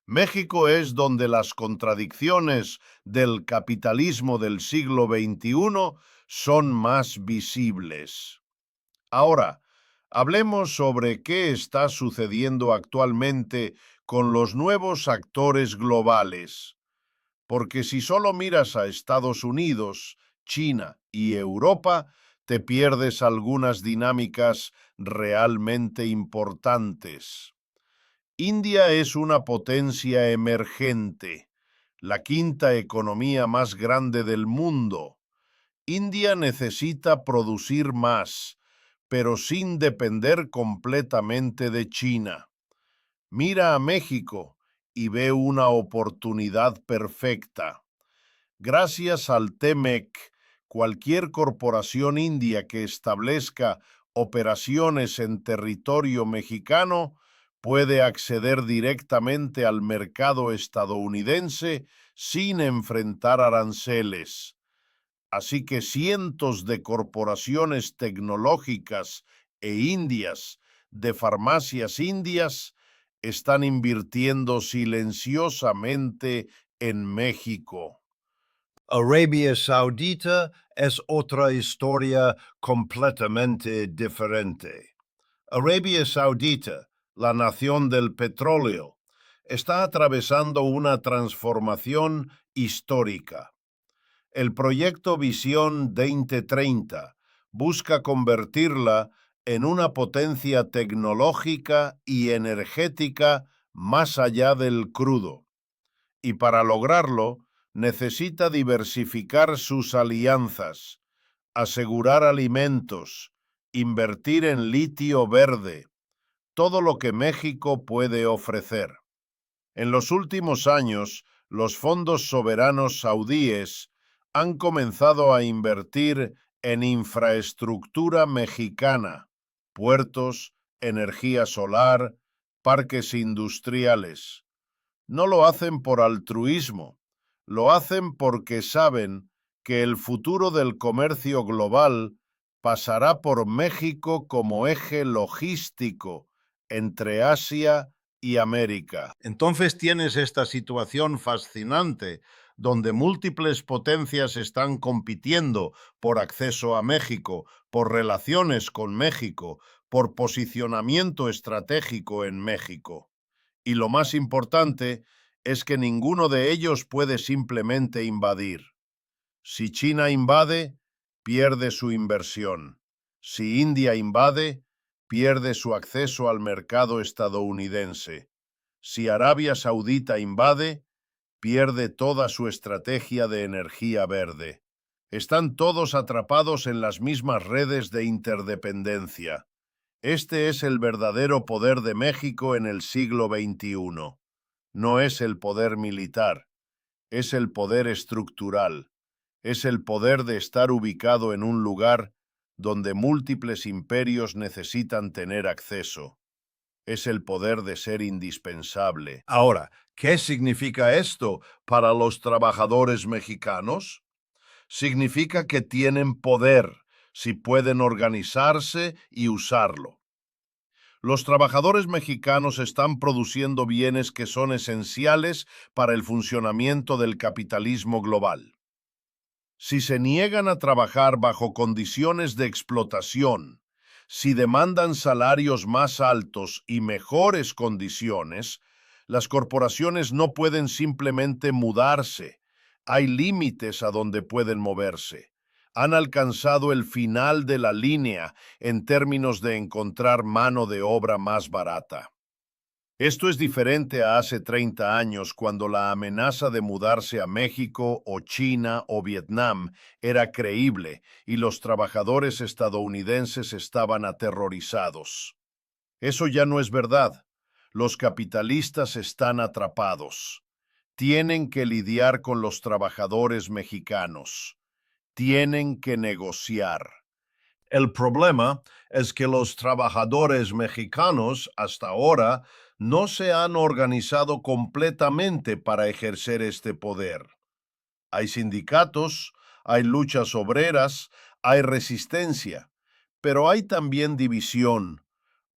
Speaker 2: México es donde las contradicciones del capitalismo del siglo XXI son más visibles. Ahora, hablemos sobre qué está sucediendo actualmente con los nuevos actores globales. Porque si solo miras a Estados Unidos, China y Europa, te pierdes algunas dinámicas realmente importantes. India es una potencia emergente, la quinta economía más grande del mundo. India necesita producir más, pero sin depender completamente de China. Mira a México y ve una oportunidad perfecta. Gracias al TEMEC, cualquier corporación india que establezca operaciones en territorio mexicano
Speaker 1: puede acceder directamente al mercado estadounidense sin enfrentar aranceles. Así que cientos de corporaciones tecnológicas e indias, de farmacias indias, están invirtiendo silenciosamente en México.
Speaker 2: Arabia Saudita es otra historia completamente diferente. Arabia Saudita, la nación del petróleo, está atravesando una transformación histórica. El proyecto Visión 2030 busca convertirla en una potencia tecnológica y energética más allá del crudo. Y para lograrlo, necesita diversificar sus alianzas, asegurar alimentos, invertir en litio verde, todo lo que México puede ofrecer. En los últimos años, los fondos soberanos saudíes han comenzado a invertir en infraestructura mexicana, puertos, energía solar, parques industriales. No lo hacen por altruismo, lo hacen porque saben que el futuro del comercio global pasará por México como eje logístico entre Asia y América. Entonces tienes esta situación fascinante donde múltiples potencias están compitiendo por acceso a México, por relaciones con México, por posicionamiento estratégico en México. Y lo más importante es que ninguno de ellos puede simplemente invadir. Si China invade, pierde su inversión. Si India invade, pierde su acceso al mercado estadounidense. Si Arabia Saudita invade, pierde toda su estrategia de energía verde. Están todos atrapados en las mismas redes de interdependencia. Este es el verdadero poder de México en el siglo XXI. No es el poder militar, es el poder estructural, es el poder de estar ubicado en un lugar donde múltiples imperios necesitan tener acceso. Es el poder de ser indispensable. Ahora, ¿qué significa esto para los trabajadores mexicanos? Significa que tienen poder si pueden organizarse y usarlo. Los trabajadores mexicanos están produciendo bienes que son esenciales para el funcionamiento del capitalismo global. Si se niegan a trabajar bajo condiciones de explotación, si demandan salarios más altos y mejores condiciones, las corporaciones no pueden simplemente mudarse. Hay límites a donde pueden moverse. Han alcanzado el final de la línea en términos de encontrar mano de obra más barata. Esto es diferente a hace 30 años, cuando la amenaza de mudarse a México o China o Vietnam era creíble y los trabajadores estadounidenses estaban aterrorizados. Eso ya no es verdad. Los capitalistas están atrapados. Tienen que lidiar con los trabajadores mexicanos. Tienen que negociar. El problema es que los trabajadores mexicanos hasta ahora no se han organizado completamente para ejercer este poder. Hay sindicatos, hay luchas obreras, hay resistencia, pero hay también división.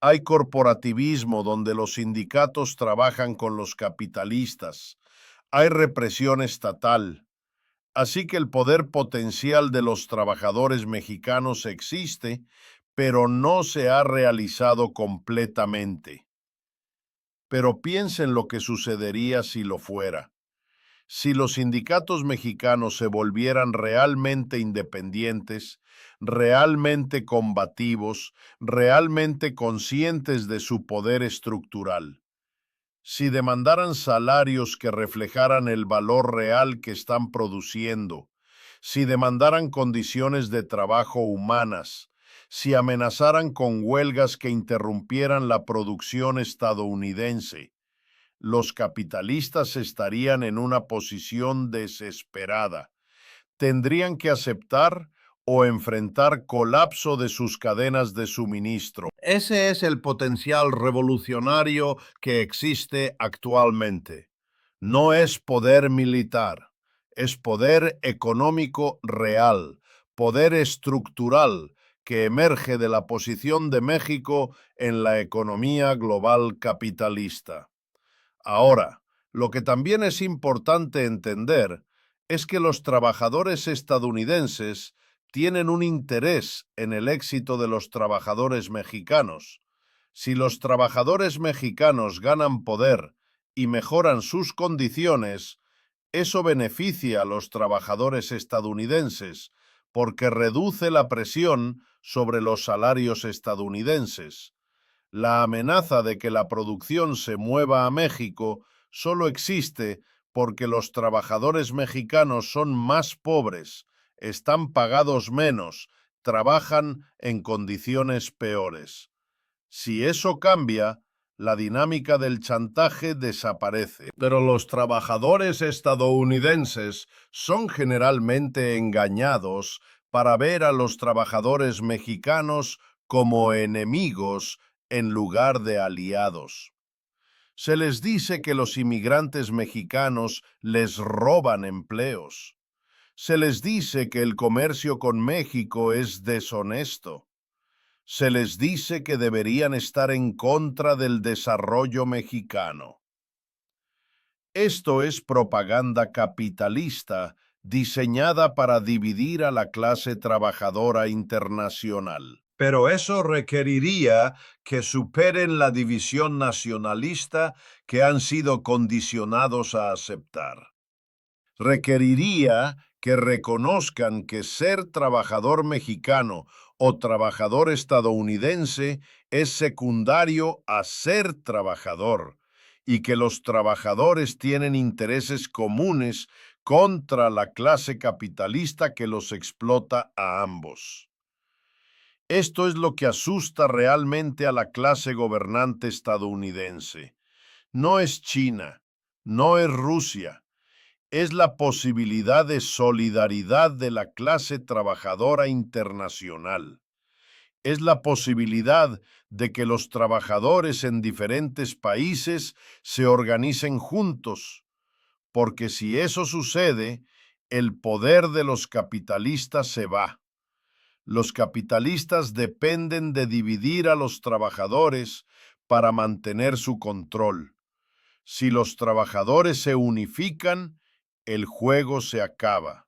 Speaker 2: Hay corporativismo donde los sindicatos trabajan con los capitalistas. Hay represión estatal. Así que el poder potencial de los trabajadores mexicanos existe, pero no se ha realizado completamente. Pero piensen lo que sucedería si lo fuera. Si los sindicatos mexicanos se volvieran realmente independientes, realmente combativos, realmente conscientes de su poder estructural. Si demandaran salarios que reflejaran el valor real que están produciendo, si demandaran condiciones de trabajo humanas, si amenazaran con huelgas que interrumpieran la producción estadounidense, los capitalistas estarían en una posición desesperada. Tendrían que aceptar
Speaker 1: o enfrentar colapso de sus cadenas de suministro. Ese es el potencial revolucionario que existe actualmente. No es poder militar, es poder económico real, poder estructural que emerge de la posición de México en la economía global capitalista. Ahora, lo que también es importante entender es que los trabajadores estadounidenses tienen un interés en el éxito de los trabajadores mexicanos. Si los trabajadores mexicanos ganan poder y mejoran sus condiciones, eso beneficia a los trabajadores estadounidenses porque reduce la presión sobre los salarios estadounidenses. La amenaza de que la producción se mueva a México solo existe porque los trabajadores mexicanos son más pobres, están pagados menos, trabajan en condiciones peores. Si eso cambia, la dinámica del chantaje desaparece. Pero los trabajadores estadounidenses son generalmente engañados para ver a los trabajadores mexicanos como enemigos en lugar de aliados. Se les dice que los inmigrantes mexicanos les roban empleos. Se les dice que el comercio con México es deshonesto. Se les dice que deberían estar en contra del desarrollo mexicano. Esto es propaganda capitalista diseñada para dividir a la clase trabajadora internacional. Pero eso requeriría que superen la división nacionalista que han sido condicionados a aceptar. Requeriría que reconozcan que ser trabajador mexicano o trabajador estadounidense es secundario a ser trabajador y que los trabajadores tienen intereses comunes contra la clase capitalista que los explota a ambos. Esto es lo que asusta realmente a la clase gobernante estadounidense. No es China, no es Rusia, es la posibilidad de solidaridad de la clase trabajadora internacional. Es la posibilidad de que los trabajadores en diferentes países se organicen juntos, porque si eso sucede, el poder de los capitalistas se va. Los capitalistas dependen de dividir a los trabajadores para mantener su control. Si los trabajadores se unifican, el juego se acaba.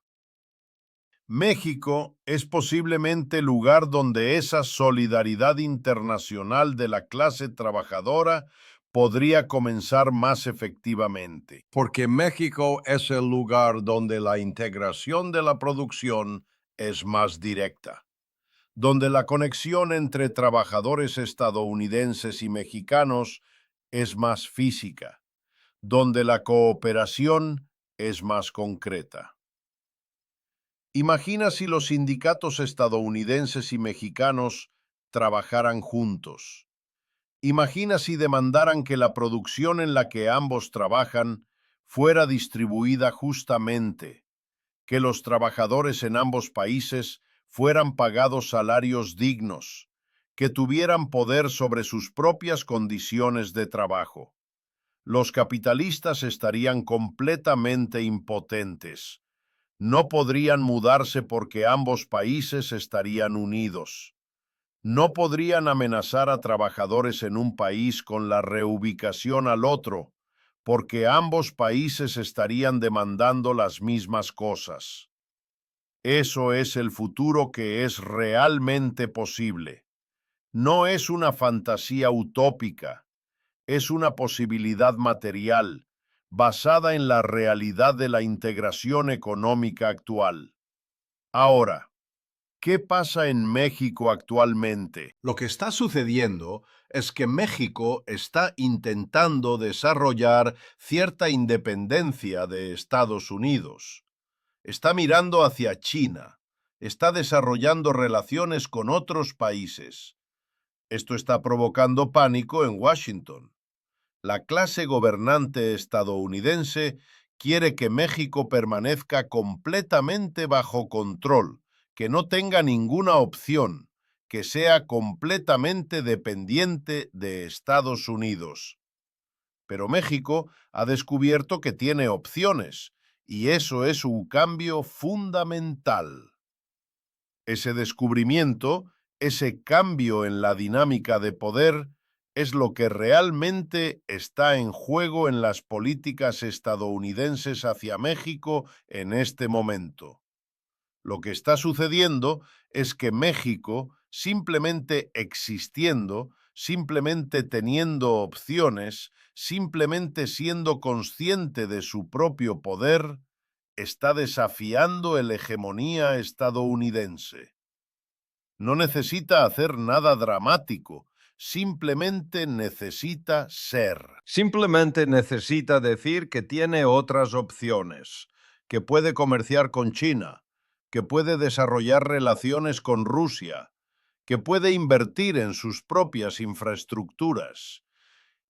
Speaker 1: México es posiblemente el lugar donde esa solidaridad internacional de la clase trabajadora podría comenzar más efectivamente. Porque México es el lugar donde la integración de la producción es más directa, donde la conexión entre trabajadores estadounidenses y mexicanos es más física, donde la cooperación es más concreta. Imagina si los sindicatos estadounidenses y mexicanos trabajaran juntos. Imagina si demandaran que la producción en la que ambos trabajan fuera distribuida justamente, que los trabajadores en ambos países fueran pagados salarios dignos, que tuvieran poder sobre sus propias condiciones de trabajo. Los capitalistas estarían completamente impotentes. No podrían mudarse porque ambos países estarían unidos. No podrían amenazar a trabajadores en un país con la reubicación al otro, porque ambos países estarían demandando las mismas cosas. Eso es el futuro que es realmente posible. No es una fantasía utópica, es una posibilidad material, basada en la realidad de la integración económica actual. Ahora, ¿qué pasa en México actualmente? Lo que está sucediendo es que México está intentando desarrollar cierta independencia de Estados Unidos. Está mirando hacia China, está desarrollando relaciones con otros países. Esto está provocando pánico en Washington. La clase gobernante estadounidense quiere que México permanezca completamente bajo control, que no tenga ninguna opción, que sea completamente dependiente de Estados Unidos. Pero México ha descubierto que tiene opciones, y eso es un cambio fundamental. Ese descubrimiento, ese cambio en la dinámica de poder, es lo que realmente está en juego en las políticas estadounidenses hacia México en este momento. Lo que está sucediendo es que México, simplemente existiendo, simplemente teniendo opciones, simplemente siendo consciente de su propio poder, está desafiando la hegemonía estadounidense. No necesita hacer nada dramático, simplemente necesita ser. Simplemente necesita decir que tiene otras opciones, que puede comerciar con China, que puede desarrollar relaciones con Rusia, que puede invertir en sus propias infraestructuras.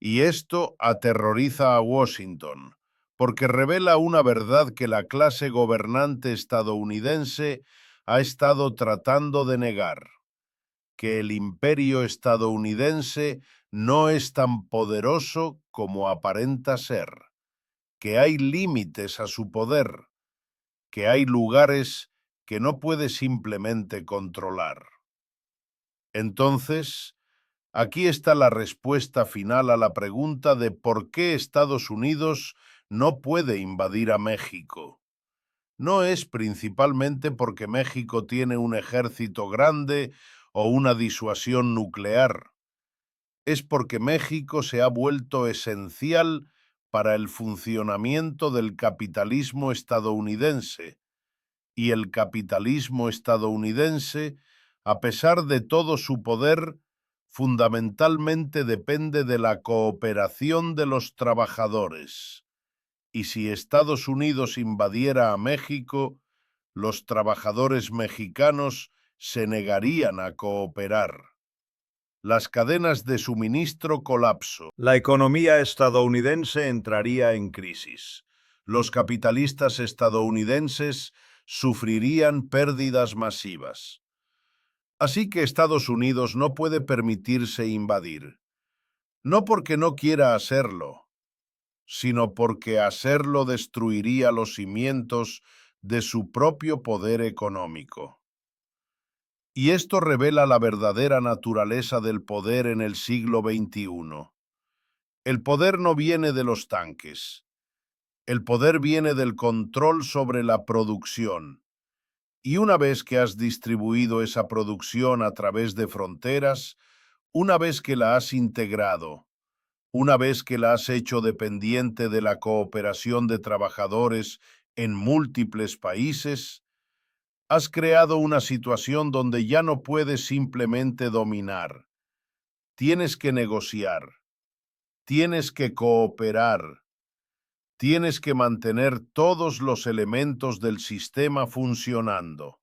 Speaker 1: Y esto aterroriza a Washington, porque revela una verdad que la clase gobernante estadounidense ha estado tratando de negar, que el imperio estadounidense no es tan poderoso como aparenta ser, que hay límites a su poder, que hay lugares que no puede simplemente controlar. Entonces, aquí está la respuesta final a la pregunta de por qué Estados Unidos no puede invadir a México. No es principalmente porque México tiene un ejército grande o una disuasión nuclear. Es porque México se ha vuelto esencial para el funcionamiento del capitalismo estadounidense, y el capitalismo estadounidense, a pesar de todo su poder, fundamentalmente depende de la cooperación de los trabajadores. Y si Estados Unidos invadiera a México, los trabajadores mexicanos se negarían a cooperar. Las cadenas de suministro colapso. La economía estadounidense entraría en crisis. Los capitalistas estadounidenses sufrirían pérdidas masivas. Así que Estados Unidos no puede permitirse invadir. No porque no quiera hacerlo, sino porque hacerlo destruiría los cimientos de su propio poder económico. Y esto revela la verdadera naturaleza del poder en el siglo XXI. El poder no viene de los tanques. El poder viene del control sobre la producción. Y una vez que has distribuido esa producción a través de fronteras, una vez que la has integrado, una vez que la has hecho dependiente de la cooperación de trabajadores en múltiples países, has creado una situación donde ya no puedes simplemente dominar. Tienes que negociar, tienes que cooperar, tienes que mantener todos los elementos del sistema funcionando.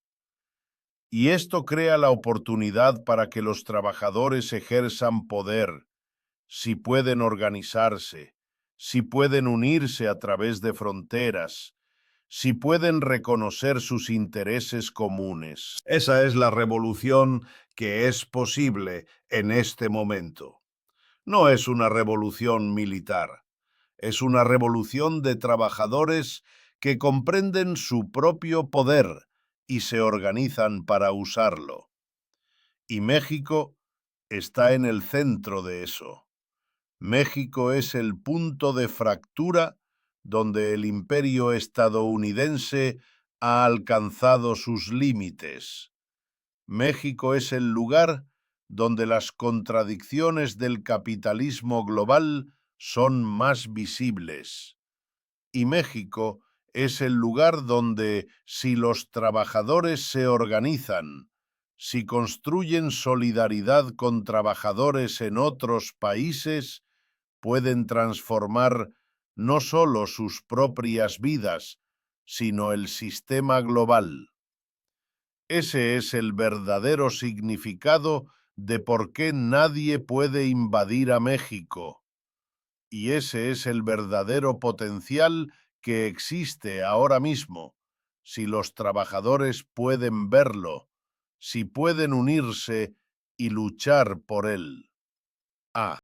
Speaker 1: Y esto crea la oportunidad para que los trabajadores ejerzan poder, si pueden organizarse, si pueden unirse a través de fronteras, si pueden reconocer sus intereses comunes. Esa es la revolución que es posible en este momento. No es una revolución militar, es una revolución de trabajadores que comprenden su propio poder y se organizan para usarlo. Y México está en el centro de eso. México es el punto de fractura donde el imperio estadounidense ha alcanzado sus límites. México es el lugar donde las contradicciones del capitalismo global son más visibles. Y México es el lugar donde, si los trabajadores se organizan, si construyen solidaridad con trabajadores en otros países, pueden transformar no solo sus propias vidas, sino el sistema global. Ese es el verdadero significado de por qué nadie puede invadir a México. Y ese es el verdadero potencial que existe ahora mismo, si los trabajadores pueden verlo, si pueden unirse y luchar por él. A.